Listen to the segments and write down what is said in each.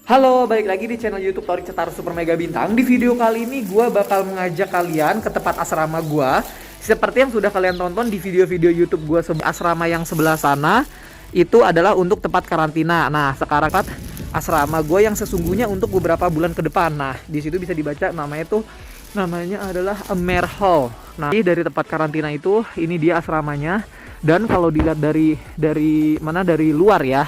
Halo, balik lagi di channel YouTube Torik Cetar Super Mega Bintang. Di video kali ini gue bakal mengajak kalian ke tempat asrama gue. Seperti yang sudah kalian tonton di video-video YouTube gue, asrama yang sebelah sana itu adalah untuk tempat karantina. Nah, sekarang asrama gue yang sesungguhnya untuk beberapa bulan ke depan. Nah, di situ bisa dibaca namanya adalah Amer Hall. Nah, dari tempat karantina itu, ini dia asramanya. Dan kalau dilihat dari luar ya,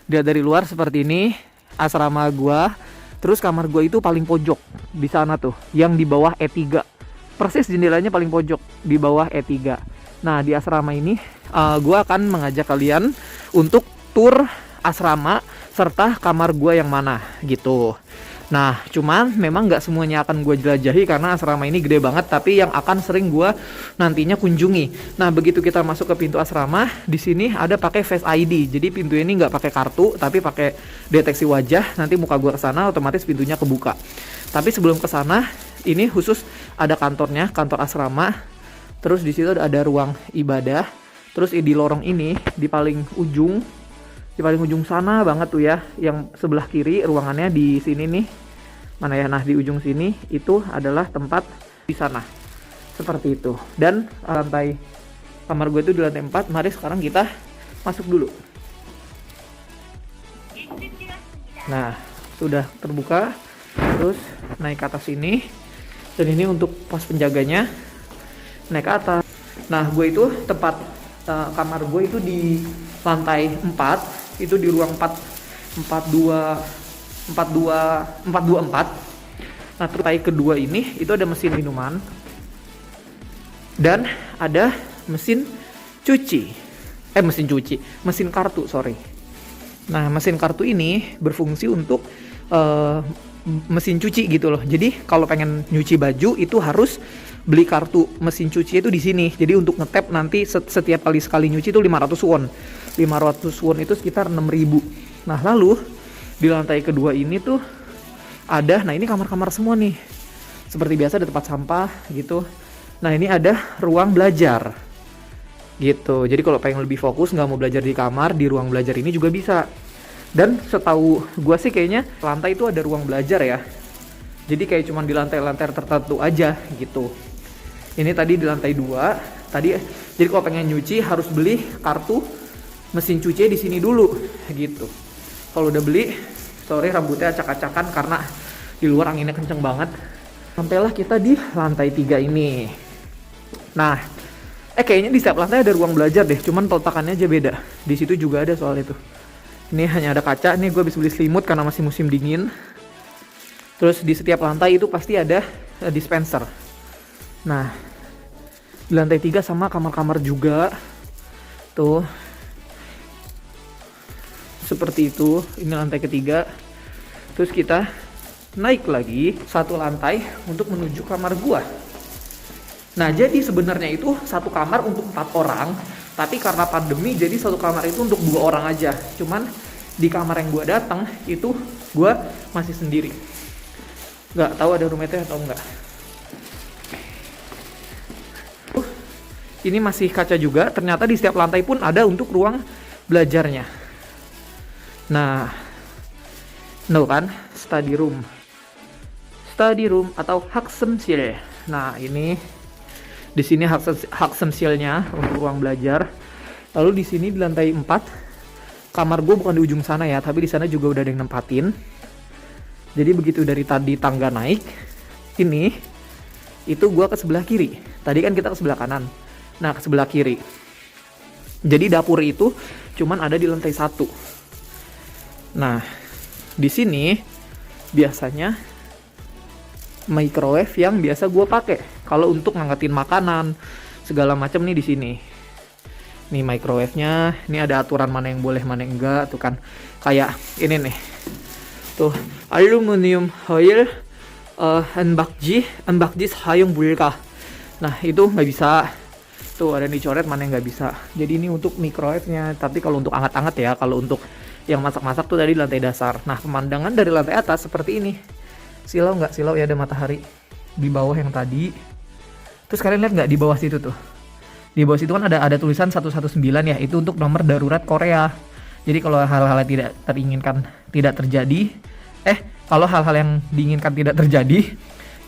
dilihat dari luar seperti ini asrama gua. Terus kamar gua itu paling pojok di sana tuh, yang di bawah E3. Persis jendelanya paling pojok di bawah E3. Nah, di asrama ini gua akan mengajak kalian untuk tur asrama serta kamar gua yang mana gitu. Nah, cuman memang nggak semuanya akan gue jelajahi karena asrama ini gede banget, tapi yang akan sering gue nantinya kunjungi. Nah, begitu kita masuk ke pintu asrama, di sini ada pakai Face ID. Jadi pintu ini nggak pakai kartu, tapi pakai deteksi wajah. Nanti muka gue kesana, otomatis pintunya kebuka. Tapi sebelum kesana, ini khusus ada kantornya, kantor asrama. Terus di situ ada ruang ibadah. Terus di lorong ini, di paling ujung sana banget tuh ya, yang sebelah kiri ruangannya di sini nih, mana ya, nah di ujung sini itu adalah tempat di sana seperti itu. Dan lantai kamar gue itu di lantai 4. Mari sekarang kita masuk dulu. Nah, sudah terbuka. Terus naik ke atas ini, dan ini untuk pos penjaganya, naik ke atas. Nah, gue itu kamar gue itu di lantai 4, itu di ruang 424. Nah, terus lantai kedua ini itu ada mesin minuman dan ada mesin kartu, sorry. Nah, mesin kartu ini berfungsi untuk mesin cuci gitu loh. Jadi kalau pengen nyuci baju itu harus beli kartu mesin cuci itu di sini. Jadi untuk ngetap nanti setiap sekali nyuci itu 500 won. 500 won itu sekitar 6.000. Nah, lalu di lantai kedua ini tuh ada, nah ini kamar-kamar semua nih. Seperti biasa ada tempat sampah gitu. Nah, ini ada ruang belajar gitu. Jadi kalau pengen lebih fokus, nggak mau belajar di kamar, di ruang belajar ini juga bisa. Dan setahu gua sih kayaknya lantai itu ada ruang belajar ya. Jadi kayak cuman di lantai-lantai tertentu aja gitu. Ini tadi di lantai 2. Jadi kalau pengen nyuci harus beli kartu mesin cuci di sini dulu gitu. Kalau udah beli, sorry rambutnya acak-acakan karena di luar anginnya kenceng banget. Sampailah kita di lantai 3 ini. Nah, kayaknya di setiap lantai ada ruang belajar deh, cuman peletakannya aja beda. Di situ juga ada soal itu. Ini hanya ada kaca. Nih gue habis beli selimut karena masih musim dingin. Terus di setiap lantai itu pasti ada dispenser. Nah, di lantai 3 sama kamar-kamar juga. Tuh. Seperti itu. Ini lantai ketiga. Terus kita naik lagi satu lantai untuk menuju kamar gua. Nah, jadi sebenarnya itu satu kamar untuk 4 orang. Tapi karena pandemi jadi satu kamar itu untuk 2 orang aja. Cuman di kamar yang gua datang itu gua masih sendiri. Nggak tahu ada roommate-nya atau enggak. Ini masih kaca juga. Ternyata di setiap lantai pun ada untuk ruang belajarnya. Nah, kan study room atau 학습실. Nah, ini di sini 학습실nya untuk ruang belajar. Lalu di sini di lantai 4 kamar gue bukan di ujung sana ya, tapi di sana juga udah ada yang nempatin. Jadi begitu dari tadi tangga naik, ini itu gue ke sebelah kiri. Tadi kan kita ke sebelah kanan. Nah, ke sebelah kiri. Jadi dapur itu cuman ada di lantai 1. Nah, di sini biasanya microwave yang biasa gue pakai kalau untuk ngangetin makanan segala macam nih di sini. Nih microwave-nya, ini ada aturan mana yang boleh, mana yang enggak tuh kan. Kayak ini nih. Tuh, aluminium foil 은박지 사용 불가. Nah, itu nggak bisa. Tuh ada dicoret mana yang nggak bisa. Jadi ini untuk microwave-nya. Tapi kalau untuk anget-anget ya, kalau untuk yang masak-masak tuh tadi lantai dasar. Nah, pemandangan dari lantai atas seperti ini. Silau nggak? Silau ya, ada matahari di bawah yang tadi. Terus kalian lihat nggak di bawah situ tuh? Di bawah situ kan ada tulisan 119 ya. Itu untuk nomor darurat Korea. Jadi kalau hal-hal yang tidak teringinkan tidak terjadi, Kalau hal-hal yang diinginkan tidak terjadi,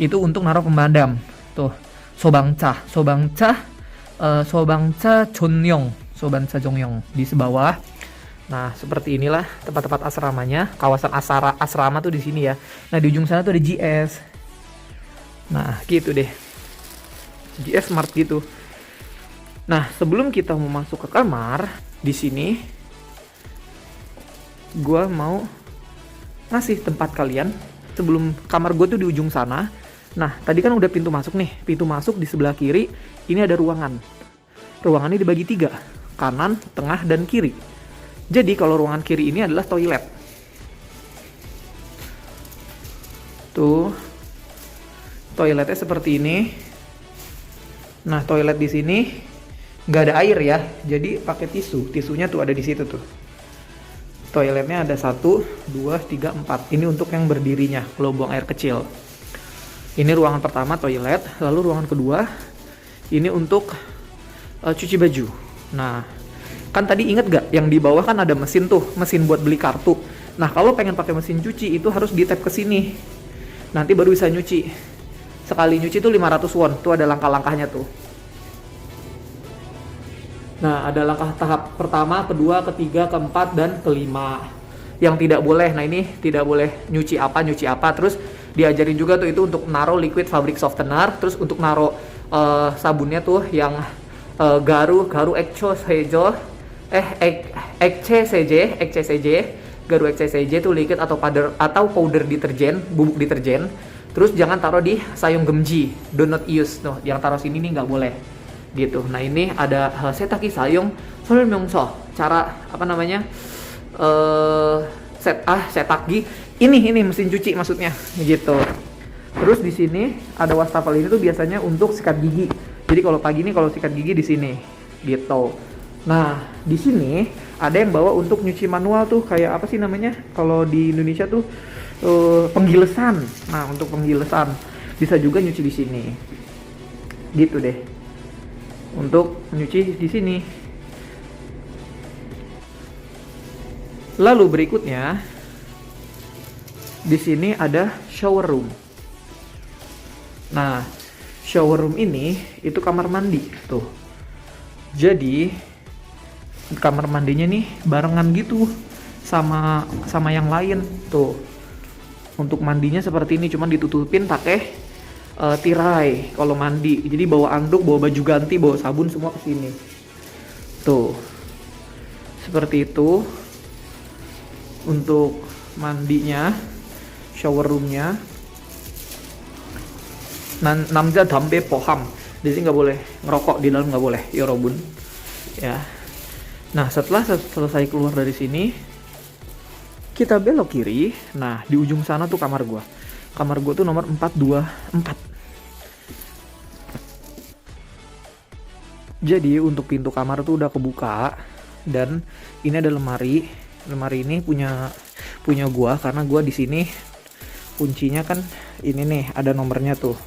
itu untuk naruh pemadam. Tuh, sobangcha jongyong, sobangcha jongyong di bawah. Nah, seperti inilah tempat-tempat asramanya. Kawasan asrama tuh di sini ya. Nah, di ujung sana tuh ada GS. Nah, gitu deh. GS Smart gitu. Nah, sebelum kita mau masuk ke kamar, di sini gua mau ngasih tempat kalian. Sebelum kamar gue tuh di ujung sana. Nah, tadi kan udah pintu masuk nih. Pintu masuk di sebelah kiri, ini ada ruangan. Ruangannya dibagi 3, kanan, tengah, dan kiri. Jadi kalau ruangan kiri ini adalah toilet. Tuh, toiletnya seperti ini. Nah, toilet di sini nggak ada air ya, jadi pakai tisu. Tisunya tuh ada di situ tuh. Toiletnya ada 1, 2, 3, 4. Ini untuk yang berdirinya, kalau buang air kecil. Ini ruangan pertama toilet, lalu ruangan kedua ini untuk cuci baju. Nah, kan tadi inget gak yang di bawah kan ada mesin tuh, mesin buat beli kartu. Nah, kalau pengen pakai mesin cuci itu harus di tap ke sini. Nanti baru bisa nyuci. Sekali nyuci tuh 500 won. Tuh ada langkah-langkahnya tuh. Nah, ada langkah tahap pertama, kedua, ketiga, keempat, dan kelima. Yang tidak boleh, nah ini tidak boleh nyuci apa. Terus diajarin juga tuh itu untuk naruh liquid fabric softener. Terus untuk naruh sabunnya tuh yang garu ekco sejo, garu ekcj tuh liquid atau powder deterjen, bubuk deterjen. Terus jangan taruh di sayung gemji, do not use. Tuh, yang taruh sini nih nggak boleh. Gitu. Nah, ini ada setaki sayung 설명서. Cara apa namanya? Setaki. Ini mesin cuci maksudnya gitu. Terus di sini ada wastafel ini tuh biasanya untuk sikat gigi. Jadi kalau pagi nih kalau sikat gigi di sini gitu. Nah, di sini ada yang bawa untuk nyuci manual tuh kayak apa sih namanya? Kalau di Indonesia tuh penggilesan. Nah, untuk penggilesan bisa juga nyuci di sini. Gitu deh. Untuk nyuci di sini. Lalu berikutnya di sini ada shower room. Nah, shower room ini itu kamar mandi tuh. Jadi kamar mandinya nih barengan gitu sama yang lain tuh. Untuk mandinya seperti ini, cuman ditutupin pakai tirai kalau mandi. Jadi bawa anduk, bawa baju ganti, bawa sabun semua ke sini. Tuh. Seperti itu. Untuk mandinya, shower roomnya. Namja dampe poham. Jadi nggak boleh ngerokok di dalam, nggak boleh. Yorobun. Ya. Nah, setelah selesai keluar dari sini, kita belok kiri. Nah, di ujung sana tuh kamar gua. Kamar gue tuh nomor 424. Jadi untuk pintu kamar tuh udah kebuka. Dan ini ada lemari. Lemari ini punya gue karena gue di sini kuncinya kan ini nih ada nomornya tuh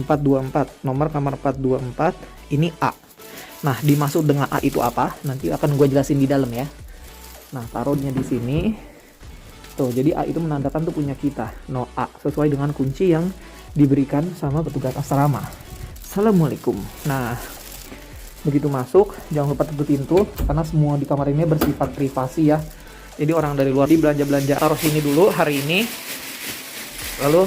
424. Nomor kamar 424 ini A. Nah, dimaksud dengan A itu apa? Nanti akan gue jelasin di dalam ya. Nah, taruhnya di sini. Tuh, jadi A itu menandakan tuh punya kita. No A, sesuai dengan kunci yang diberikan sama petugas asrama. Assalamualaikum. Nah, begitu masuk, jangan lupa tutup pintu, karena semua di kamar ini bersifat privasi ya. Jadi orang dari luar di belanja-belanja taruh sini dulu hari ini. Lalu,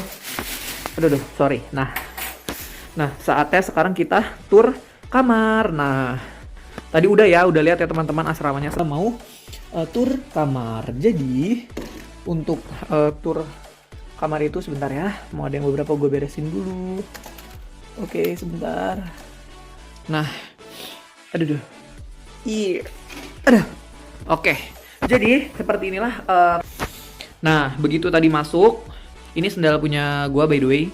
sorry. Nah, saatnya sekarang kita tur kamar. Nah, tadi udah lihat ya teman-teman asramanya. Saya mau tur kamar. Jadi untuk tur kamar itu sebentar ya, mau ada yang beberapa gue beresin dulu. Oke, sebentar. Nah, oke, jadi seperti inilah. Nah, begitu tadi masuk, ini sendal punya gue by the way.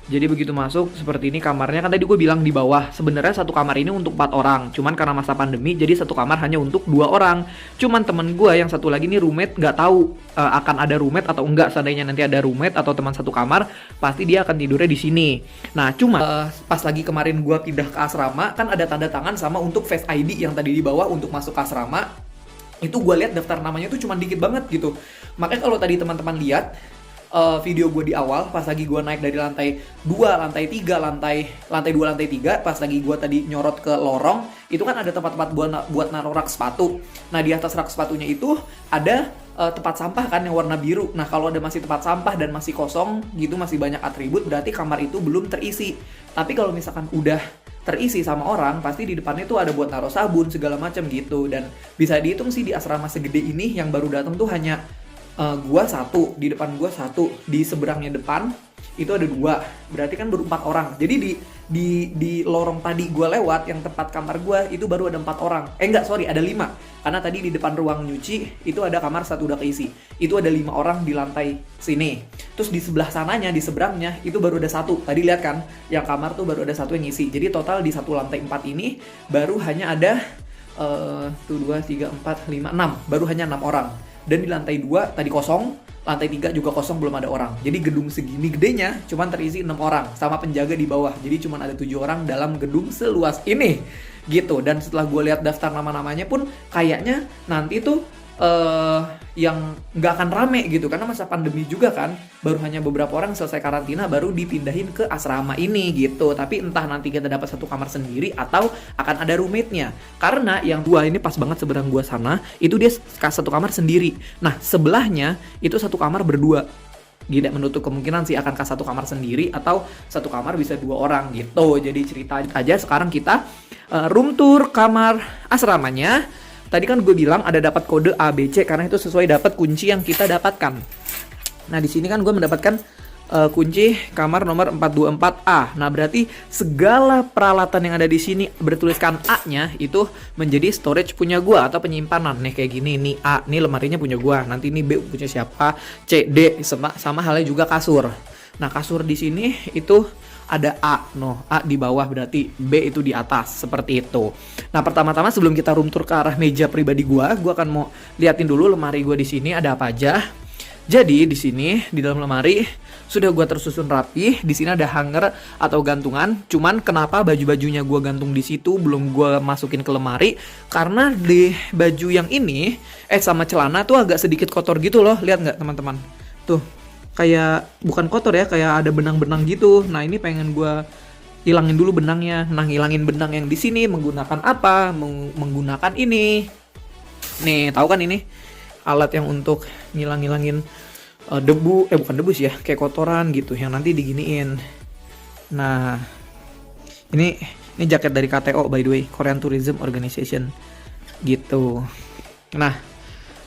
Jadi begitu masuk seperti ini kamarnya, kan tadi gue bilang di bawah sebenarnya satu kamar ini untuk 4 orang, cuman karena masa pandemi jadi satu kamar hanya untuk 2 orang. Cuman temen gue yang satu lagi nih roommate nggak tahu akan ada roommate atau enggak. Seandainya nanti ada roommate atau teman satu kamar, pasti dia akan tidurnya di sini. Nah, cuma pas lagi kemarin gue pindah ke asrama kan ada tanda tangan sama untuk Face ID yang tadi di bawah untuk masuk ke asrama. Itu gue lihat daftar namanya tuh cuma dikit banget gitu. Makanya kalau tadi teman-teman lihat video gue di awal, pas lagi gue naik dari lantai 2, lantai 3, lantai 2, lantai 3, pas lagi gue tadi nyorot ke lorong, itu kan ada tempat-tempat buat naruh rak sepatu. Nah, di atas rak sepatunya itu ada tempat sampah kan yang warna biru. Nah, kalau ada masih tempat sampah dan masih kosong gitu, masih banyak atribut, berarti kamar itu belum terisi. Tapi kalau misalkan udah terisi sama orang, pasti di depannya tuh ada buat naruh sabun segala macam gitu. Dan bisa dihitung sih di asrama segede ini yang baru datang tuh hanya gua satu, di depan gua satu, di seberangnya depan itu ada 2, berarti kan baru 4 orang. Jadi di lorong tadi gua lewat yang tempat kamar gua itu baru ada 4 orang. Ada 5. Karena tadi di depan ruang nyuci itu ada kamar 1 udah keisi. Itu ada 5 orang di lantai sini. Terus di sebelah sananya, di seberangnya itu baru ada 1. Tadi lihat kan, yang kamar tuh baru ada 1 yang ngisi. Jadi total di satu lantai 4 ini baru hanya ada 1 2 3 4 5 6, baru hanya 6 orang. Dan di lantai 2 tadi kosong, lantai 3 juga kosong, belum ada orang. Jadi gedung segini gedenya cuman terisi 6 orang sama penjaga di bawah. Jadi cuman ada 7 orang dalam gedung seluas ini. Gitu. Dan setelah gue lihat daftar nama-namanya pun kayaknya nanti tuh yang nggak akan rame gitu, karena masa pandemi juga kan, baru hanya beberapa orang selesai karantina baru dipindahin ke asrama ini gitu. Tapi entah nanti kita dapat satu kamar sendiri atau akan ada roommate-nya, karena yang 2 ini pas banget seberang gua sana itu dia satu kamar sendiri. Nah, sebelahnya itu satu kamar berdua. Tidak menutup kemungkinan sih akan ke satu kamar sendiri atau satu kamar bisa 2 orang gitu. Jadi cerita aja sekarang kita room tour kamar asramanya. Tadi kan gue bilang ada dapat kode ABC karena itu sesuai dapat kunci yang kita dapatkan. Nah, di sini kan gue mendapatkan kunci kamar nomor 424A. Nah, berarti segala peralatan yang ada di sini bertuliskan A-nya itu menjadi storage punya gue atau penyimpanan. Nih kayak gini, nih A, nih lemarinya punya gue. Nanti ini B punya siapa, C, D, sama halnya juga kasur. Nah, kasur di sini itu ada A, A di bawah, berarti B itu di atas, seperti itu. Nah, pertama-tama sebelum kita room tour ke arah meja pribadi gua akan mau liatin dulu lemari gua di sini ada apa aja. Jadi di sini di dalam lemari sudah gua tersusun rapi. Di sini ada hanger atau gantungan. Cuman kenapa baju-bajunya gua gantung di situ belum gua masukin ke lemari? Karena di baju yang ini sama celana tuh agak sedikit kotor gitu loh. Lihat nggak teman-teman? Tuh. Kayak bukan kotor ya, kayak ada benang-benang gitu. Nah, ini pengen gue hilangin dulu benangnya. Nah, hilangin benang yang di sini menggunakan apa? Menggunakan ini. Nih, tahu kan ini alat yang untuk ngilangin debu, bukan debu sih ya, kayak kotoran gitu yang nanti diginiin. Nah, ini jaket dari KTO by the way, Korean Tourism Organization gitu. Nah,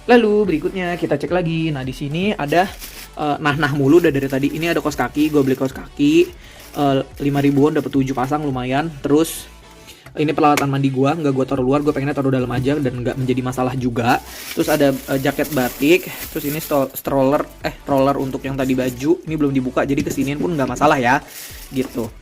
lalu berikutnya kita cek lagi. Nah, di sini ada nah mulu udah dari tadi. Ini ada kaos kaki, gue beli kaos kaki 5 ribuan dapat 7 pasang, lumayan. Terus ini peralatan mandi gue, nggak gue taruh luar, gue pengennya taruh dalam aja dan nggak menjadi masalah juga. Terus ada jaket batik, terus ini roller untuk yang tadi baju, ini belum dibuka jadi kesinian pun nggak masalah ya, gitu.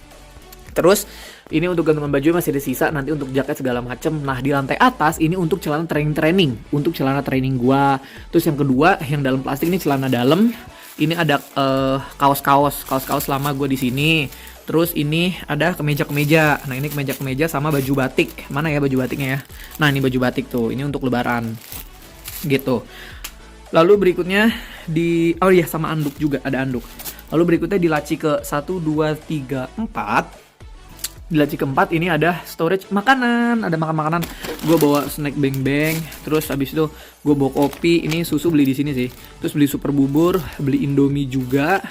Terus ini untuk gantungan baju masih ada sisa nanti untuk jaket segala macem. Nah, di lantai atas ini untuk celana training, untuk celana training gua. Terus yang kedua yang dalam plastik ini celana dalam. Ini ada kaos lama gua di sini. Terus ini ada kemeja. Nah, ini kemeja sama baju batik. Mana ya baju batiknya ya? Nah, ini baju batik tuh. Ini untuk lebaran. Gitu. Lalu berikutnya sama anduk juga, ada anduk. Lalu berikutnya di laci ke 1 2 3 4. Di laci keempat ini ada storage makanan, ada makanan. Gue bawa snack beng-beng, terus habis itu gue bawa kopi. Ini susu beli di sini sih. Terus beli super bubur, beli Indomie juga.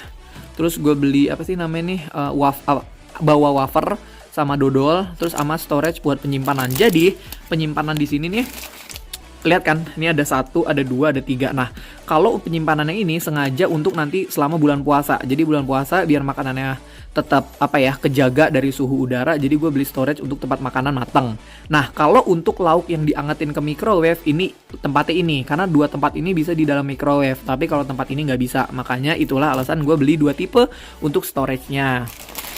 Terus gue beli apa sih namanya nih, bawa wafer sama dodol, terus sama storage buat penyimpanan. Jadi penyimpanan di sini nih, lihat kan, ini ada 1, ada 2, ada 3. Nah, kalau penyimpanannya ini sengaja untuk nanti selama bulan puasa. Jadi bulan puasa biar makanannya tetap kejaga dari suhu udara. Jadi gue beli storage untuk tempat makanan matang. Nah, kalau untuk lauk yang diangetin ke microwave, ini tempatnya ini. Karena 2 tempat ini bisa di dalam microwave. Tapi kalau tempat ini nggak bisa. Makanya itulah alasan gue beli 2 tipe untuk storage-nya.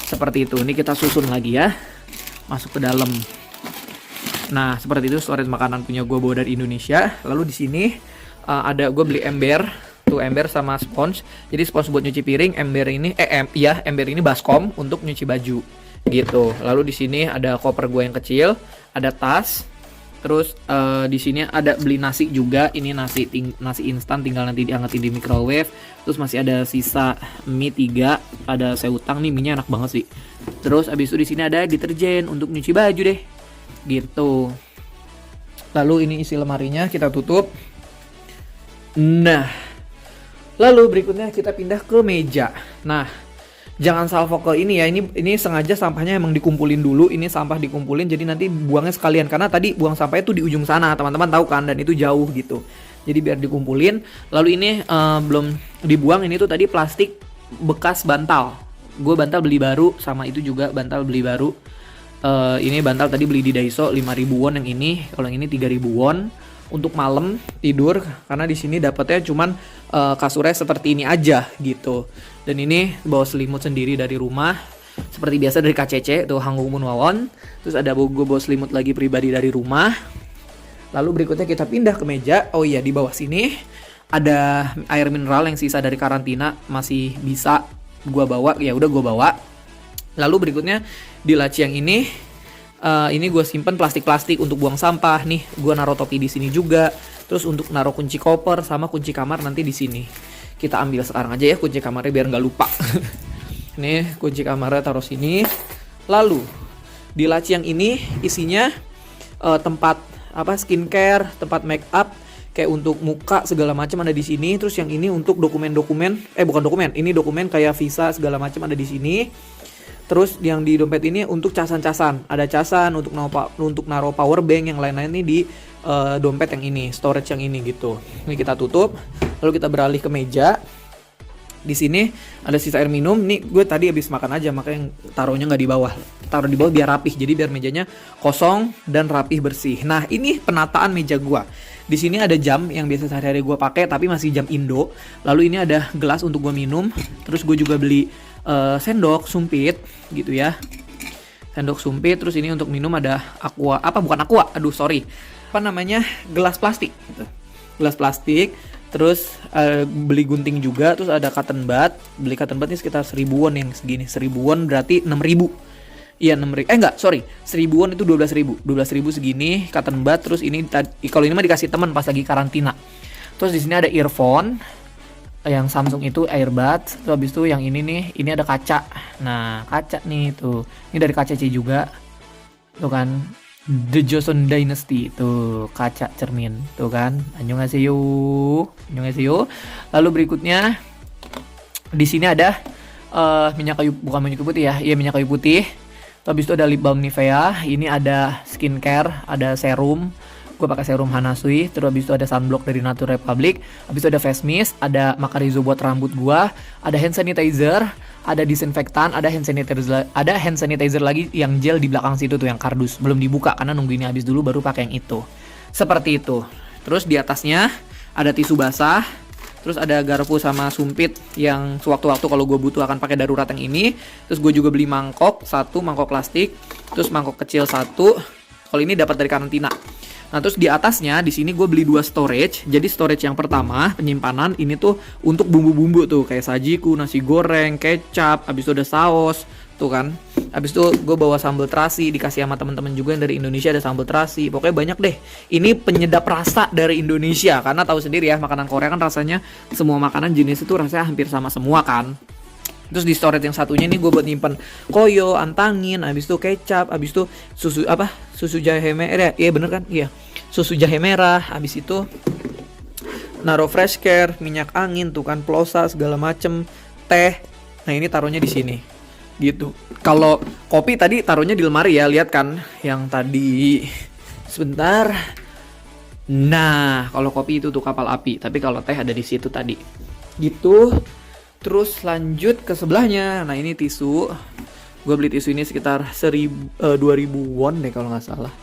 Seperti itu. Ini kita susun lagi ya. Masuk ke dalam. Nah, seperti itu storage makanan punya gue bawa dari Indonesia. Lalu di sini ada gue beli ember. Tuh ember sama spons. Jadi spons buat nyuci piring, ember ini baskom untuk nyuci baju. Gitu. Lalu di sini ada koper gue yang kecil, ada tas. Terus di sini ada beli nasi juga. Ini nasi instan tinggal nanti diangkatin di microwave. Terus masih ada sisa mie 3, ada seutang nih, mie-nya enak banget sih. Terus abis itu di sini ada deterjen untuk nyuci baju deh. Gitu. Lalu ini isi lemarinya, kita tutup. Nah, lalu berikutnya kita pindah ke meja. Nah, jangan salvo ke ini ya. Ini sengaja sampahnya emang dikumpulin dulu. Ini sampah dikumpulin jadi nanti buangnya sekalian. Karena tadi buang sampahnya tuh di ujung sana, teman-teman tahu kan, dan itu jauh gitu. Jadi biar dikumpulin. Lalu ini belum dibuang, ini tuh tadi plastik bekas bantal. Gue bantal beli baru, sama itu juga bantal beli baru. Ini bantal tadi beli di Daiso 5.000 won yang ini. Kalau yang ini 3.000 won. Untuk malam tidur, karena di sini dapatnya cuman kasurnya seperti ini aja gitu. Dan ini bawa selimut sendiri dari rumah seperti biasa dari KCC tuh, Hangul Won. Terus ada gue bawa selimut lagi pribadi dari rumah. Lalu berikutnya kita pindah ke meja. Oh iya, di bawah sini ada air mineral yang sisa dari karantina, masih bisa gue bawa, ya udah gue bawa. Lalu berikutnya di laci yang ini gue simpen plastik-plastik untuk buang sampah nih. Gue naruh topi di sini juga. Terus untuk naruh kunci koper sama kunci kamar nanti di sini. Kita ambil sekarang aja ya kunci kamarnya biar nggak lupa. Nih kunci kamarnya taruh sini. Lalu di laci yang ini isinya tempat skincare, tempat make up, kayak untuk muka segala macam ada di sini. Terus yang ini untuk dokumen-dokumen, bukan dokumen, ini dokumen kayak visa segala macam ada di sini. Terus yang di dompet ini untuk casan-casan, ada casan untuk naruh power bank, yang lain-lain ini di dompet yang ini, storage yang ini gitu. Ini kita tutup, lalu kita beralih ke meja. Di sini ada sisa air minum. Nih gue tadi habis makan aja, makanya taruhnya nggak di bawah. Taruh di bawah biar rapih, jadi biar mejanya kosong dan rapih bersih. Nah ini penataan meja gue. Di sini ada jam yang biasa sehari-hari gue pakai, tapi masih jam Indo. Lalu ini ada gelas untuk gue minum. Terus gue juga beli sendok sumpit gitu ya, sendok sumpit. Terus ini untuk minum ada gelas plastik gitu. Gelas plastik. Terus beli gunting juga. Terus ada cotton bud. Beli cotton bud ini sekitar 1.000 won yang segini. 1.000 won berarti 6.000. Iya 6.000. 1.000 won itu 12.000. 12.000 segini cotton bud. Terus ini kalau ini mah dikasih teman pas lagi karantina. Terus di sini ada earphone yang Samsung itu earbuds. Terus habis itu yang ini nih, ini ada kaca. Nah, kaca nih tuh. Ini dari KCC juga. Tuh kan. The Joseon Dynasty tuh, kaca cermin. Tuh kan. Annyeonghaseyo. Annyeonghaseyo. Lalu berikutnya di sini ada minyak kayu, bukan minyak kayu putih ya. Iya, minyak kayu putih. Terus habis itu ada lip balm Nivea. Ini ada skincare, ada serum. Gue pakai serum Hanasui. Terus habis itu ada sunblock dari Nature Republic. Habis itu ada face mist, ada Macarizo buat rambut gue, ada hand sanitizer, ada disinfektan, ada hand sanitizer lagi yang gel di belakang situ tuh yang kardus. Belum dibuka karena nunggu ini habis dulu baru pakai yang itu. Seperti itu. Terus di atasnya ada tisu basah. Terus ada garpu sama sumpit yang sewaktu-waktu kalau gue butuh akan pakai darurat yang ini. Terus gue juga beli mangkok mangkok plastik. Terus mangkok kecil 1. Kalau ini dapat dari karantina. Nah terus di atasnya di sini gue beli 2 storage. Jadi storage yang pertama penyimpanan ini tuh untuk bumbu-bumbu tuh kayak sajiku, nasi goreng, kecap, habis itu ada saus tuh kan. Habis itu gue bawa sambal terasi, dikasih sama teman-teman juga yang dari Indonesia ada sambal terasi. Pokoknya banyak deh. Ini penyedap rasa dari Indonesia karena tahu sendiri ya makanan Korea kan rasanya semua makanan jenis itu rasanya hampir sama semua kan. Terus di storage yang satunya ini gue buat nyimpen koyo, antangin, habis itu kecap, habis itu susu jahe merah, iya bener kan, iya susu jahe merah, habis itu naruh fresh care, minyak angin tuh kan, plosa segala macem, teh. Nah ini taruhnya di sini, gitu. Kalau kopi tadi taruhnya di lemari ya, lihat kan, yang tadi sebentar. Nah kalau kopi itu tuh kapal api, tapi kalau teh ada di situ tadi, gitu. Terus lanjut ke sebelahnya. Nah ini tisu. Gue beli tisu ini sekitar 2.000 won deh kalau nggak salah.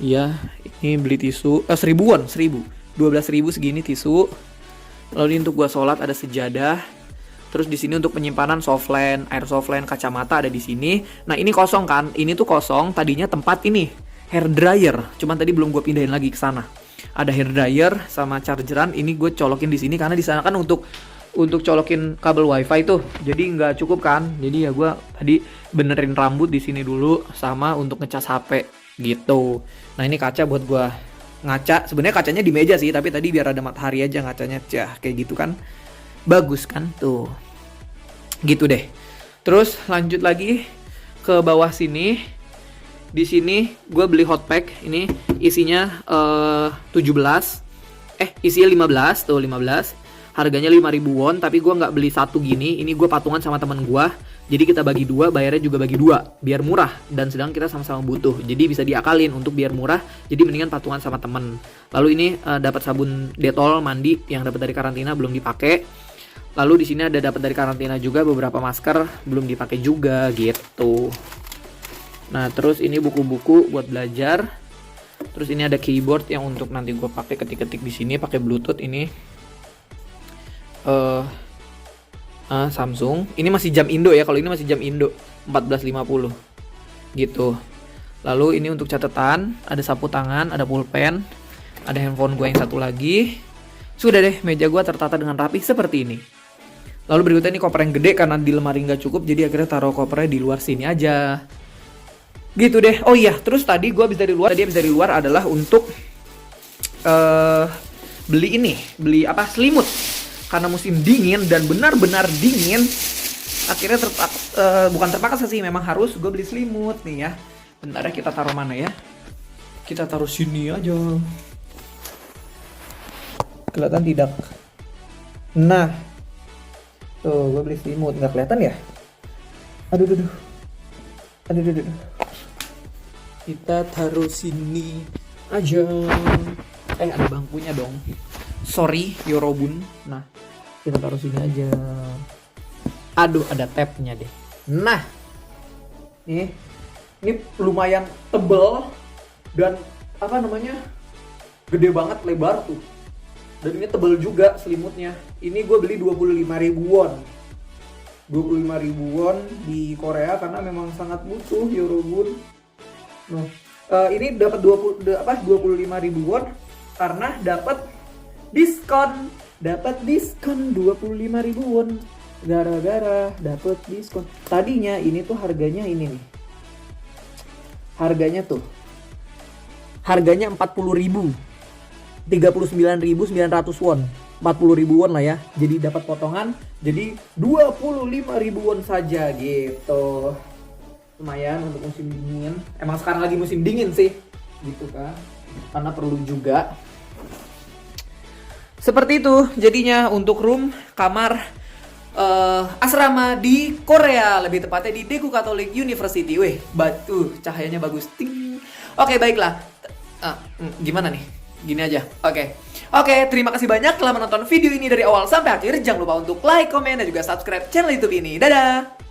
Iya, ini beli tisu 1.000 won, 12.000 segini tisu. Lalu ini untuk gue sholat ada sejadah. Terus di sini untuk penyimpanan softland, air softland, kacamata ada di sini. Nah ini kosong kan? Ini tuh kosong. Tadinya tempat ini hair dryer. Cuman tadi belum gue pindahin lagi ke sana. Ada hair dryer sama chargeran. Ini gue colokin di sini karena di sana kan untuk colokin kabel wifi tuh, jadi nggak cukup kan. Jadi ya gue tadi benerin rambut di sini dulu, sama untuk ngecas HP gitu. Nah ini kaca buat gue ngaca. Sebenarnya kacanya di meja sih, tapi tadi biar ada matahari aja ngacanya. Cah, kayak gitu kan bagus kan tuh. Gitu deh. Terus lanjut lagi ke bawah sini. Di sini gue beli hot pack. Ini isinya 17. Isinya 15 tuh, 15. Harganya 5.000 won, tapi gue nggak beli satu gini. Ini gue patungan sama teman gue. Jadi kita bagi dua, bayarnya juga bagi dua, biar murah. Dan sedang kita sama-sama butuh, jadi bisa diakalin untuk biar murah. Jadi mendingan patungan sama temen. Lalu ini dapat sabun detol mandi yang dapat dari karantina belum dipakai. Lalu di sini ada dapat dari karantina juga beberapa masker belum dipakai juga gitu. Nah terus ini buku-buku buat belajar. Terus ini ada keyboard yang untuk nanti gue pakai ketik-ketik di sini pakai Bluetooth ini. Samsung. Ini masih jam Indo ya. Kalau ini masih jam Indo 14.50 gitu. Lalu ini untuk catatan, ada sapu tangan, ada pulpen, ada handphone gue yang satu lagi. Sudah deh, meja gue tertata dengan rapi seperti ini. Lalu berikutnya ini koper yang gede karena di lemari nggak cukup, jadi akhirnya taruh kopernya di luar sini aja. Gitu deh. Oh iya, terus tadi gue habis dari luar. Tadi habis dari luar adalah untuk beli selimut. Karena musim dingin dan benar-benar dingin, akhirnya bukan terpaksa sih, memang harus gue beli selimut nih ya. Bentar ya, kita taruh mana ya? Kita taruh sini aja. Kelihatan tidak? Nah, tuh gue beli selimut, nggak kelihatan ya? Aduh. Kita taruh sini aja. Ada bangkunya dong. Sorry, Yorobun. Nah, kita taruh sini aja. Aduh, ada tabnya deh. Nah, ini lumayan tebel dan gede banget, lebar tuh. Dan ini tebel juga selimutnya. Ini gue beli 25.000 won. 25.000 won di Korea karena memang sangat butuh Yorobun. Nah, ini dapat 25.000 won karena dapat diskon 25.000 won gara-gara dapat diskon. Tadinya ini tuh harganya ini nih. Harganya 40.000. 39.900 won. 40.000 won lah ya. Jadi dapat potongan jadi 25.000 won saja gitu. Lumayan untuk musim dingin. Emang sekarang lagi musim dingin sih. Gitu kan. Karena perlu juga. Seperti itu jadinya untuk room, kamar, asrama di Korea. Lebih tepatnya di Daegu Catholic University. Weh, cahayanya bagus. Ting. Oke, baiklah. Gimana nih? Gini aja. Oke, terima kasih banyak telah menonton video ini dari awal sampai akhir. Jangan lupa untuk like, komen, dan juga subscribe channel YouTube ini. Dadah!